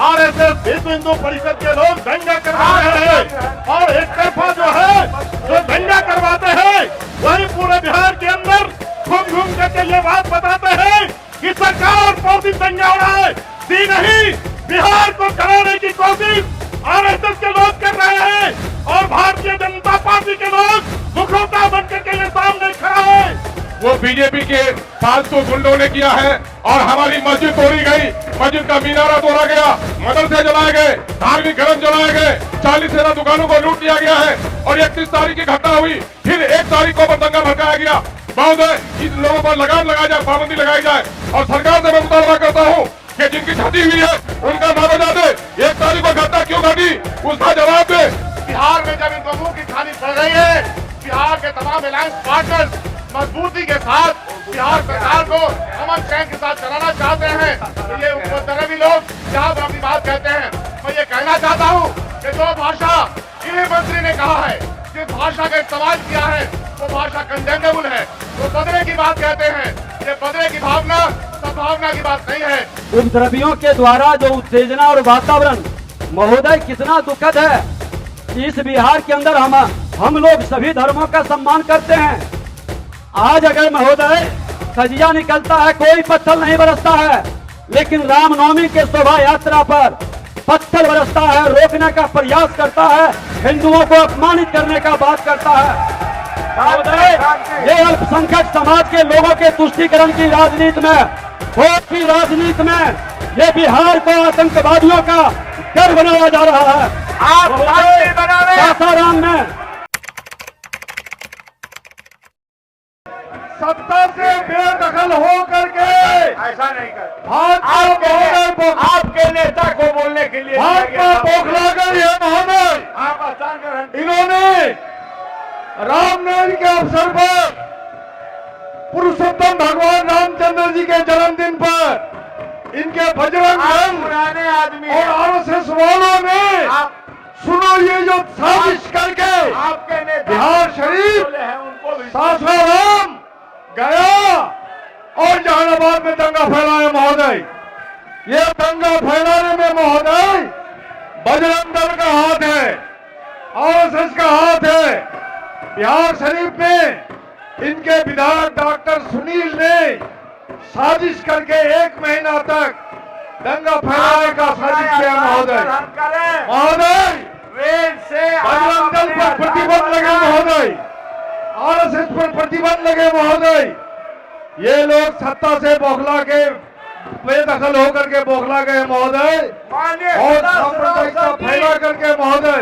RSS विश्व हिंदू परिषद के लोग दंगा करवा रहे हैं और एक तरफा जो है जो दंगा करवाते हैं वही पूरे बिहार के अंदर घूम करके ये बात बताते हैं कि सरकार बहुत दंगा हो रहा है। दी नहीं, बिहार को कराने की कोशिश आरएसएस के लोग कर रहे हैं और भारतीय जनता पार्टी के लोग मुखौटा बन करके ये सामने खड़ा है। वो बीजेपी के फालतू गुंडों ने किया है और हमारी मस्जिद तोड़ी गई, मस्जिद का मीनारा तोड़ा गया, मदरसे जलाए गए, धार्मिक ग्रंथ जलाए गए, 40 से ज्यादा दुकानों को लूट लिया गया है और 31 तारीख की घटना हुई, फिर 1 तारीख को दंगा भड़काया गया। महोदय, इन लोगों पर लगाम लगाई जाए, पाबंदी लगाई जाए और सरकार से मैं मुतालबा करता हूँ कि जिनकी क्षति हुई है उनका मुआवजा दे। 1 तारीख को घटना क्यों घटी उसका जवाब दे। बिहार में जब इन लोगों की खानी पड़ रही है, बिहार के तमाम अलायंस पार्टनर्स मजबूती के साथ बिहार सरकार को अमन चैन के साथ चलाना चाहते हैं, तो ये उपद्रवी लोग जहाँ पर अपनी बात कहते हैं। मैं ये कहना चाहता हूँ कि जो भाषा गृह मंत्री ने कहा है, जिस भाषा का इस्तेमाल किया है वो भाषा कंडेमेबल है। वो बदले की बात कहते हैं, ये बदले की भावना सद्भावना की बात नहीं है। उपद्रवियों के द्वारा जो उत्तेजना और वातावरण महोदय कितना दुखद है। इस बिहार के अंदर हम लोग सभी धर्मों का सम्मान करते हैं। आज अगर महोदय सजिया निकलता है, कोई पत्थर नहीं बरसता है, लेकिन रामनवमी के शोभा यात्रा पर पत्थर बरसता है, रोकने का प्रयास करता है, हिंदुओं को अपमानित करने का बात करता है। महोदय, ये अल्पसंख्यक समाज के लोगों के तुष्टीकरण की राजनीति में, वोट की राजनीति में ये बिहार को आतंकवादियों का घर बनाया जा रहा है। आप सासाराम में सत्ता से बेदखल हो करके ऐसा नहीं कर आपके नेता को बोलने के लिए भाजपा बौखला गई है महोदय। इन्होंने रामनवमी के अवसर पर पुरुषोत्तम भगवान रामचंद्र जी के जन्मदिन पर इनके बजरंग दल पुराने आदमी और आरएसएस वालों ने सुनो ये जो साजिश करके आपके नेता बिहार शरीफ, उनको भी सासाराम, गया और जहानाबाद में दंगा फैलाया महोदय। ये दंगा फैलाने में महोदय बजरंग दल का हाथ है, आरएसएस का हाथ है। बिहार शरीफ में इनके विधायक डॉक्टर सुनील ने साजिश करके 1 महीना तक दंगा फैलाने का साजिश किया महोदय। बजरंग दल पर प्रतिबंध लगे महोदय, आरएसएस पर प्रतिबंध लगे महोदय। ये लोग सत्ता से बौखला के बेदखल होकर के बौखला गए महोदय और सांप्रदायिकता फैला करके महोदय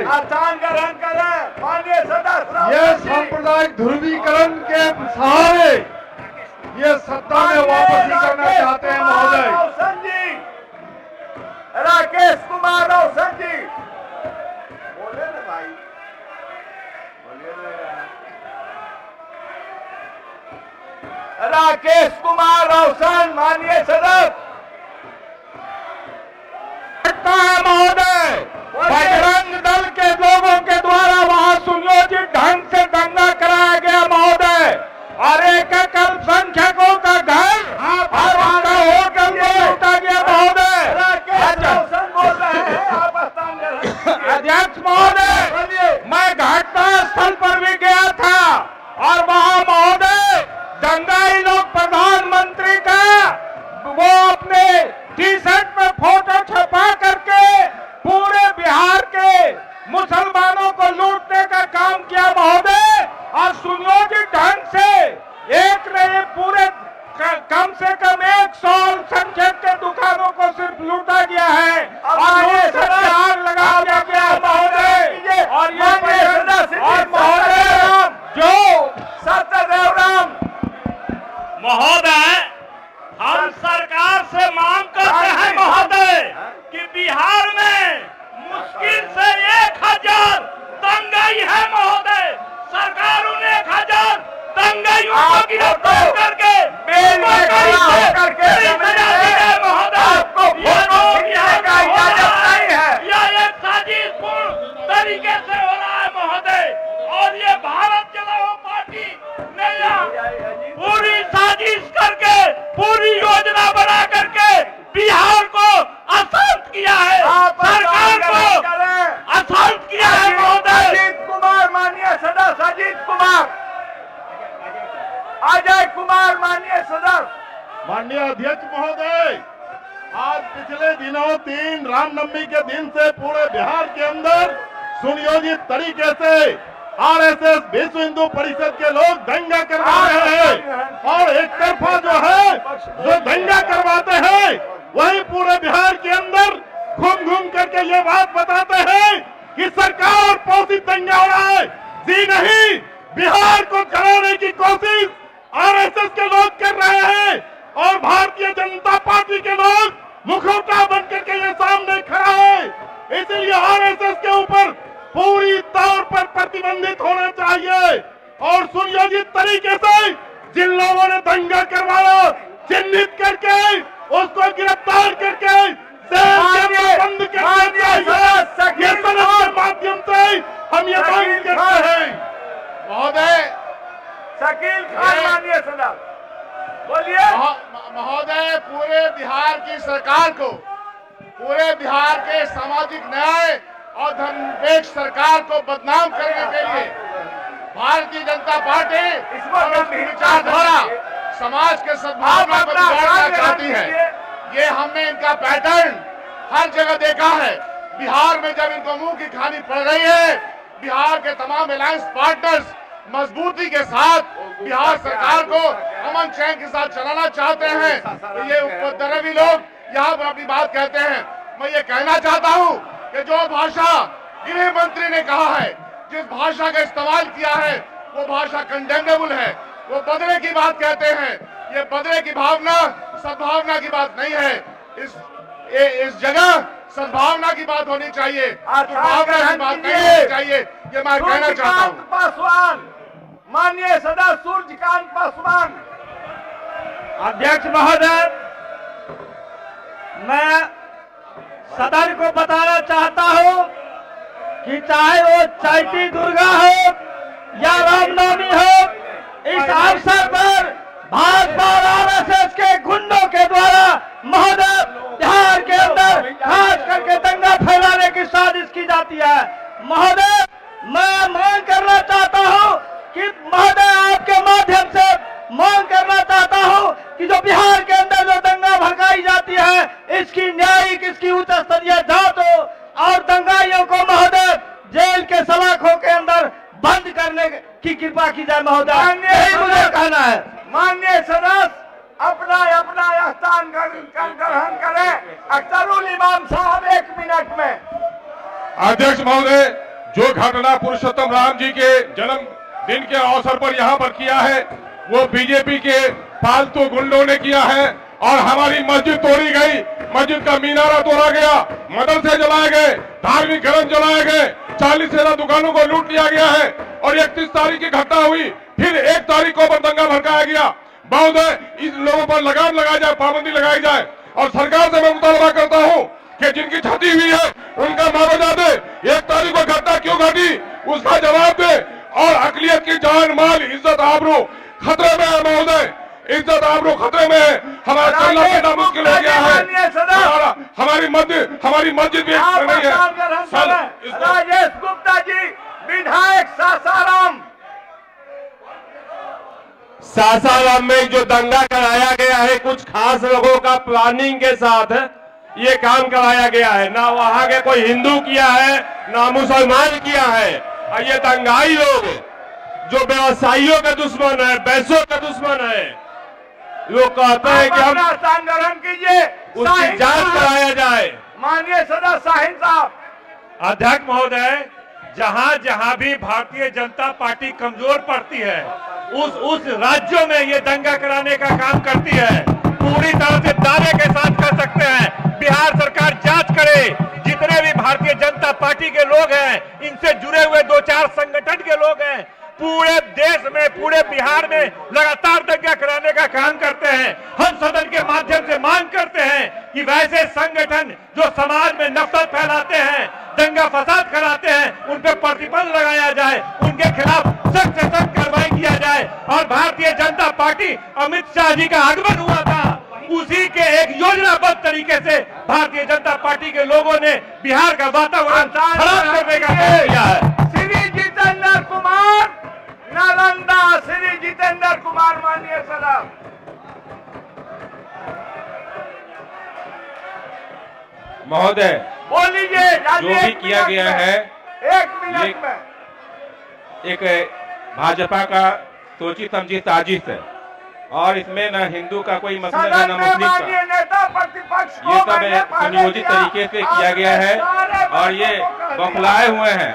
ये सांप्रदायिक ध्रुवीकरण के सहारे ये सत्ता में वापसी करना चाहते हैं महोदय। राकेश कुमार रोशन जी बोले ना भाई, बोलिए ना। राकेश कुमार रोशन माननीय सदस्य महोदय, बजरंग दल के लोगों के द्वारा वहां सुनियोजित ढंग से दंगा कराया गया महोदय और एक अल्पसंख्यकों का घर और उनका होटल में लूटा गया महोदय। अध्यक्ष महोदय, मैं घटना स्थल पर भी गया था और वहां महोदय दंगाई लोग प्रधानमंत्री का वो अपने टी-शर्ट में फोटो छपा करके पूरे बिहार के मुसलमानों को लूटने का काम किया महोदय और सुनियोजित ढंग से एक नहीं पूरे कम से कम 100 संख्यक के दुकानों को सिर्फ लूटा गया है और ये आग लगा दिया गया महोदय। और ये महोदय जो सत्यदेवराम महोदय, हम सरकार से मांग करते हैं महोदय कि बिहार में मुश्किल से 1000 दंगाई है महोदय। सरकार उन 1000 दंगाइयों को गिरफ्तार करके एक साजिशपूर्ण तरीके से हो रहा है महोदय और ये भारत जनता पार्टी ने पूरी साजिश करके पूरी योजना बना करके बिहार को अशांत किया है। अध्यक्ष महोदय, आज पिछले दिनों 3 रामनवमी के दिन से पूरे बिहार के अंदर सुनियोजित तरीके से आरएसएस विश्व हिंदू परिषद के लोग दंगा करवा रहे हैं और एक तरफा जो दंगा करवाते हैं वही पूरे बिहार के अंदर घूम घूम करके ये बात बताते हैं कि सरकार पोषित दंगा हो रहा है। जी नहीं, बिहार को जलाने की कोशिश आरएसएस के लोग कर रहे हैं और भारतीय जनता पार्टी के लोग मुखौटा बनकर के ये सामने खड़ा है। इसलिए आरएसएस के ऊपर पूरी तौर पर प्रतिबंधित होना चाहिए और सुनियोजित तरीके से जिन लोगों ने दंगा करवाया चिन्हित करके उसको गिरफ्तार करके जेल के अंदर बंद करना चाहिए। ये सदन के माध्यम से हम ये मांग करते हैं। महोदय, शकील खान माननीय सदस्य, बोलिए। महोदय, पूरे बिहार की सरकार को, पूरे बिहार के सामाजिक न्याय और धर्मनिरपेक्ष सरकार को बदनाम करने के लिए भारतीय जनता पार्टी और उसकी विचारधारा समाज के सद्भावना को बिगाड़ना चाहती है। ये हमने इनका पैटर्न हर जगह देखा है। बिहार में जब इनको मुंह की खानी पड़ रही है, बिहार के तमाम अलायंस पार्टनर्स मजबूती के साथ बिहार सरकार को अमन चैन के साथ चलाना चाहते हैं, तो ये उपद्रवी लोग यहाँ पर अपनी बात कहते हैं। मैं ये कहना चाहता हूँ कि जो भाषा गृह मंत्री ने कहा है, जिस भाषा का इस्तेमाल किया है, वो भाषा कंडेमनेबल है। वो बदले की बात कहते हैं। ये बदले की भावना सद्भावना की बात नहीं है। इस जगह सद्भावना की बात होनी चाहिए, भावना की बात नहीं होनी चाहिए। ये मैं कहना चाहता हूँ। पासवान माननीय सदस्य सूर्यकांत पासवान। अध्यक्ष महोदय, मैं सदन को बताना चाहता हूं कि चाहे वो चैती दुर्गा हो या रामनवमी हो, इस अवसर पर भाजपा और आरएसएस के गुंडों के द्वारा महोदय बिहार के अंदर खास करके दंगा फैलाने की साजिश की जाती है। महोदय, मैं मांग करना चाहता हूं कि महोदय आपके माध्यम से मांग करना चाहता हूं कि जो बिहार के अंदर जो दंगा भड़काई जाती है, इसकी न्यायिक, इसकी उच्च स्तरीय जांच हो और दंगाइयों को महोदय जेल के सलाखों के अंदर बंद करने की कृपा की जाए। महोदय, यही मुझे कहना है। माननीय सदस्य अपना अपना स्थान ग्रहण करें। अख्तरुल इमाम साहब 1 मिनट में। अध्यक्ष महोदय, जो घटना पुरुषोत्तम राम जी के जन्म दिन के अवसर पर यहाँ पर किया है, वो बीजेपी के फालतू गुंडों ने किया है और हमारी मस्जिद तोड़ी गई, मस्जिद का मीनारा तोड़ा गया, मदरसे जलाए गए, धार्मिक ग्रंथ जलाए गए, 40 से ज्यादा दुकानों को लूट लिया गया है और 31 तारीख की घटना हुई, फिर 1 तारीख को पर दंगा भड़काया गया। महोदय, इन लोगों पर लगाम लगाई जाए, पाबंदी लगाई जाए और सरकार से मैं मुतालबा करता हूँ कि जिनकी क्षति हुई है उनका मुआवजा दे। 1 तारीख को घटना क्यों घटी उसका जवाब दे और अकलियत की जान माल इज्जत आबरू खतरे में है। महोदय, इज्जत आबरू खतरे में है। हमारा चलना फिरना मुश्किल हो गया है। हमारी मस्जिद भी नहीं है। राजेश गुप्ता जी, विधायक सासाराम। सासाराम में जो दंगा कराया गया है, कुछ खास लोगों का प्लानिंग के साथ ये काम कराया गया है। ना वहां के कोई हिंदू किया है, ना मुसलमान किया है। और ये दंगाई लोग जो व्यवसायियों के दुश्मन है, पैसों के दुश्मन है, लोग कहते हैं कि हम स्थान ग्रहण कीजिए, उसकी जांच कराया जाए। माननीय सदस्य शाहीन साहब। अध्यक्ष महोदय, जहां जहां भी भारतीय जनता पार्टी कमजोर पड़ती है, उस राज्यों में ये दंगा कराने का काम करती है। पूरी तरह से दावे के साथ कर सकते हैं। बिहार सरकार जांच करे, जितने भी भारतीय जनता पार्टी के लोग हैं, इनसे जुड़े हुए 2-4 संगठन के लोग हैं, पूरे देश में, पूरे बिहार में लगातार दंगा कराने का काम करते हैं। हम सदन के माध्यम से मांग करते हैं कि वैसे संगठन जो समाज में नफरत फैलाते हैं, दंगा फसाद कराते हैं, उन पर प्रतिबंध लगाया जाए, उनके खिलाफ सख्त से सख्त कार्रवाई किया जाए। और भारतीय जनता पार्टी अमित शाह जी का आगमन हुआ था, उसी के एक योजनाबद्ध तरीके से भारतीय जनता पार्टी के लोगों ने बिहार का वातावरण खराब करने का काम किया है। श्री जितेंद्र कुमार नालंदा, श्री जितेंद्र कुमार माननीय सदस्य। महोदय, बोल लीजिए जो भी किया गया है 1 मिनट में। एक भाजपा का सोची समझी साजिश है और इसमें न हिंदू का कोई मसला है सदन न में मुस्लिम माननीय का। नेता प्रतिपक्ष को ये सब मैंने पहले सुनियोजित दिया। तरीके से किया गया है और ये बौखलाए हुए हैं,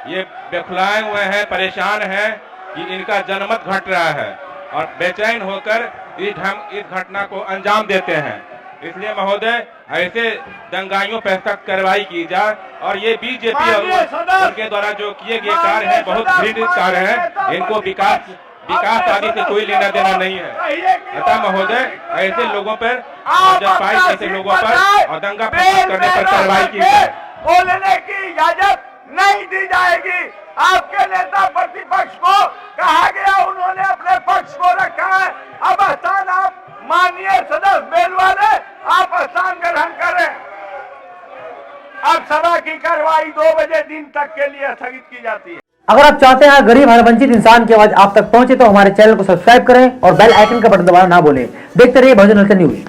ये बौखलाए हुए हैं, परेशान हैं कि इनका जनमत घट रहा है और बेचैन होकर इस घटना को अंजाम देते हैं। इसलिए महोदय, ऐसे दंगाइयों पर सख्त कार्रवाई की जाए और ये बीजेपी और उनके द्वारा जो किए गए कार्य हैं बहुत घृणित कार्य हैं। इनको विकास आदि से कोई लेना देना नहीं है। अतः महोदय, ऐसे लोगों पर जलपाई ऐसे लोगों पर और दंगा फसाद करने पर कार्रवाई की जाए। बोलने की इजाजत नहीं दी जाएगी। आपके नेता प्रतिपक्ष को कहा गया, उन्होंने अपने पक्ष को रखा है। अब स्थान आप माननीय सदस्य बेल वाले आप स्थान ग्रहण करें। अब सभा की कार्रवाई 2 बजे दिन तक के लिए स्थगित की जाती है। अगर आप चाहते हैं गरीब हर वंचित इंसान की आवाज आप तक पहुंचे तो हमारे चैनल को सब्सक्राइब करें और बेल आइकन का बटन दबाना ना भूलें। देखते रहिए बहुजन हलचल न्यूज।